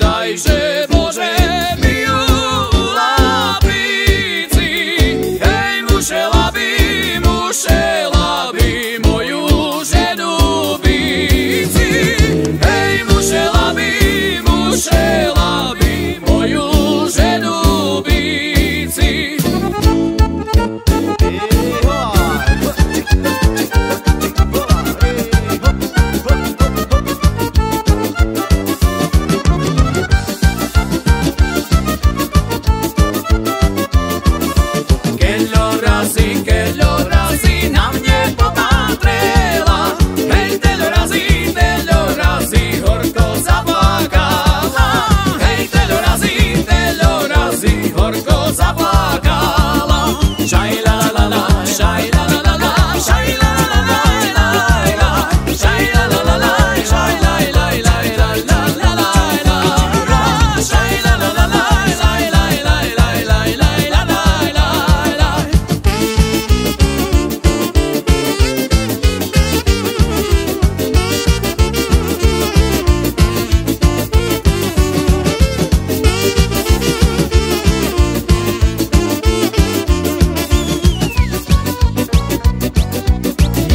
dajże Boże mi u lapici. Hej, musela by moju ženu bici. Hej, musela by moju ženu bici. Keľo razy na mne popatrela, hej, teľo razy horko zaplakala. Hej, teľo razy horko zaplakala. Šaj la la la, šaj la la la, šaj la la la, šaj la la la, šaj la la la, šaj la la la,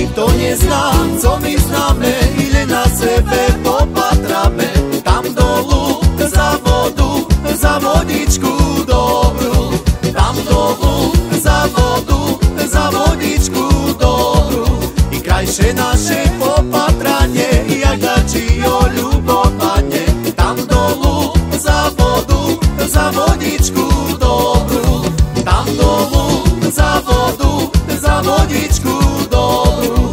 Nikto nezná, co my známe, ile na sebe popatráme. Tam dolu za vodu, za vodičku dobrú. Tam dolu za vodu, za vodičku dobrú. I krajšie naše popatranie, jak dačí o ľubovanie. Tam dolu za vodu, za vodičku dobrú. Tam dolu za vodu, za vodičku dobrú.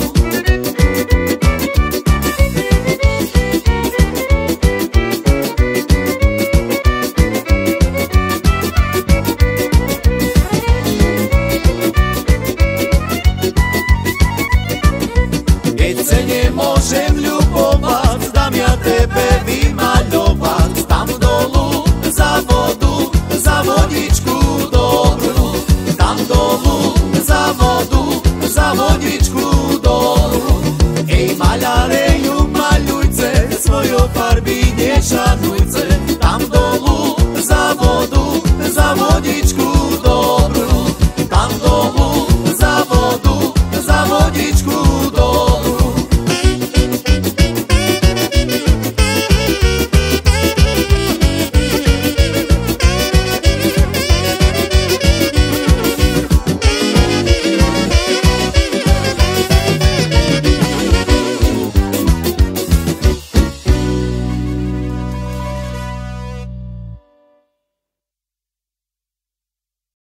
Keď se nemôžem ľubovať, dám ja tebe vymaľovať. Tam dolu za vodu, za vodičku dobrú. Tam dolu za vodu, za vodičku dobrú. Ej, maľare, ju maľujce, svojou farby nešanuj.